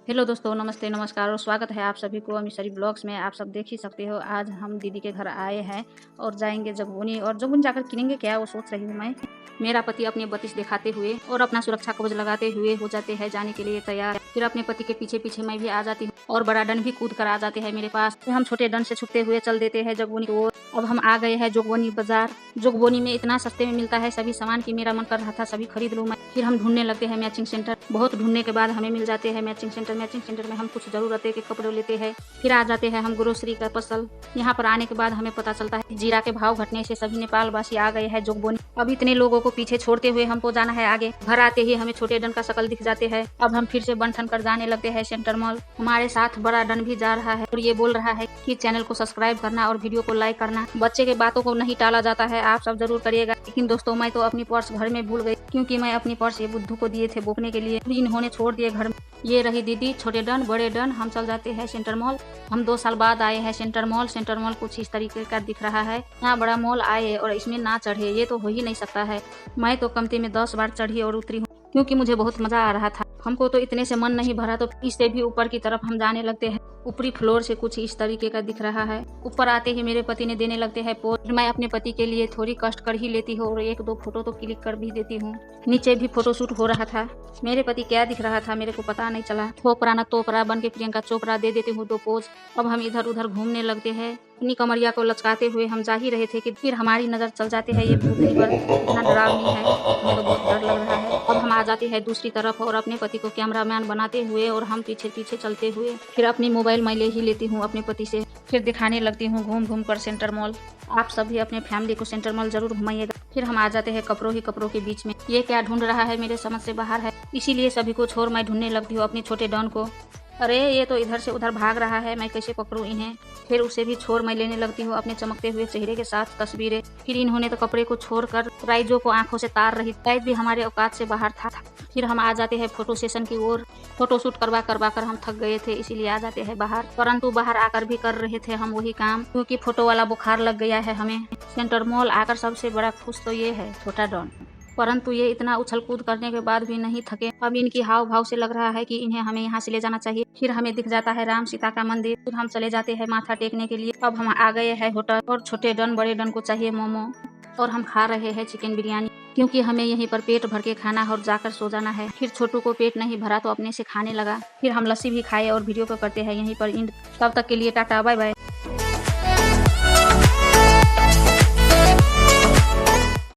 Hello दोस्तों, नमस्ते, नमस्कार और स्वागत है आप सभी को अमीशरी ब्लॉग्स में। आप सब देख ही सकते हो, आज हम दीदी के घर आए हैं और जाएंगे जगबोनी। और जगबोनी जाकर किनेंगे क्या, वो सोच रही हूँ मैं। मेरा पति अपने बत्तीस दिखाते हुए और अपना सुरक्षा कवच लगाते हुए हो जाते हैं जाने के लिए तैयार। फिर अपने पति के पीछे पीछे मैं भी आ जाती हूँ और बड़ा डन भी कूद कर आ जाते हैं मेरे पास। फिर हम छोटे डन से छुपते हुए चल देते हैं जगबोनी की ओर। अब हम आ गए हैं जोगबनी बाजार। जोगबनी में इतना सस्ते में मिलता है सभी सामान की मेरा मन कर रहा था सभी खरीद लूँ मैं। फिर हम ढूंढने लगते हैं मैचिंग सेंटर। बहुत ढूंढने के बाद हमें मिल जाते हैं मैचिंग सेंटर। मैचिंग सेंटर में हम कुछ जरूरतें के कपड़े लेते हैं। फिर आ जाते हैं हम ग्रोसरी का पसल। यहाँ पर आने के बाद हमें पता चलता है जीरा के भाव घटने से सभी नेपाल वासी आ गए हैं जोगबनी। अब इतने लोगों को पीछे छोड़ते हुए हमको जाना है आगे। घर आते ही हमें छोटे डन का शकल दिख जाते हैं। अब हम फिर से बन ठन कर जाने लगते हैं सेंटर मॉल। हमारे साथ बड़ा डन भी जा रहा है और ये बोल रहा है कि चैनल को सब्सक्राइब करना और वीडियो को लाइक करना। बच्चे के बातों को नहीं टाला जाता है, आप सब जरूर करिएगा। लेकिन दोस्तों, मैं तो अपनी पर्स घर में भूल गई, क्योंकि मैं अपनी पर्स ये बुद्धू को दिए थे बोकने के लिए। इन्होंने छोड़ दिए घर में। ये रही दीदी, छोटे डन, बड़े डन। हम चल जाते हैं सेंटर मॉल। हम 2 साल बाद आए हैं सेंटर मॉल। सेंटर मॉल कुछ इस तरीके का दिख रहा है। यहाँ बड़ा मॉल आए और इसमें ना चढ़े, ये तो हो ही नहीं सकता है। मैं तो कमती में 10 बार चढ़ी और उतरी हूँ, क्योंकि मुझे बहुत मजा आ रहा था। हमको तो इतने से मन नहीं भरा, तो इससे भी ऊपर की तरफ हम जाने लगते हैं। ऊपरी फ्लोर से कुछ इस तरीके का दिख रहा है। ऊपर आते ही मेरे पति ने देने लगते हैं पोज। मैं अपने पति के लिए थोड़ी कष्ट कर ही लेती हूँ और 1-2 फोटो तो क्लिक कर भी देती हूँ। नीचे भी फोटोशूट हो रहा था। मेरे पति क्या दिख रहा था मेरे को पता नहीं चला। थोपरा न तोपरा बन के प्रियंका चोपड़ा दे देती हूँ 2 पोज। अब हम इधर उधर घूमने लगते हैं। अपनी कमरिया को लचकाते हुए हम जा ही रहे थे कि फिर हमारी नजर चल जाते हैं ये भूतनी पर। इतना डरावनी है, हमें तो बहुत डर लग रहा है। अब हम आ जाते हैं दूसरी तरफ और अपने पति को कैमरामैन बनाते हुए और हम पीछे पीछे चलते हुए। फिर अपनी मोबाइल मैं ले ही लेती हूँ अपने पति से। फिर दिखाने लगती हूँ घूम घूम कर सेंटर मॉल। आप सभी अपने फैमिली को सेंटर मॉल जरूर घुमाइएगा। फिर हम आ जाते हैं कपड़ों ही कपड़ों के बीच में। ये क्या ढूंढ रहा है मेरे समझ से बाहर है, इसीलिए सभी को छोड़ मैं ढूंढने लगती हूँ अपने छोटे डॉन को। अरे ये तो इधर से उधर भाग रहा है, मैं कैसे पकड़ूं इन्हें। फिर उसे भी छोड़ मैं लेने लगती हूँ अपने चमकते हुए चेहरे के साथ तस्वीरें। फिर इन्होंने तो कपड़े को छोड़कर राइजो को आंखों से तार रही। राइज भी हमारे औकात से बाहर था। फिर हम आ जाते हैं फोटो सेशन की ओर। फोटोशूट करवा कर हम थक गए थे, इसीलिए आ जाते हैं बाहर। परंतु बाहर आकर भी कर रहे थे हम वही काम, क्योंकि फोटो वाला बुखार लग गया है हमें। सेंटर मॉल आकर सबसे बड़ा खुश तो ये है छोटा डॉन, परंतु ये इतना उछल कूद करने के बाद भी नहीं थके। अब इनकी हाव भाव से लग रहा है कि इन्हें हमें यहाँ से ले जाना चाहिए। फिर हमें दिख जाता है राम सीता का मंदिर। फिर हम चले जाते हैं माथा टेकने के लिए। अब हम आ गए हैं होटल और छोटे डन बड़े डन को चाहिए मोमो और हम खा रहे हैं चिकन बिरयानी, क्योंकि हमें यहीं पर पेट भर के खाना और जाकर सो जाना है। फिर छोटू को पेट नहीं भरा तो अपने से खाने लगा। फिर हम लस्सी भी खाए और वीडियो को करते हैं यहीं पर एंड। तब तक के लिए टाटा बाय बाय।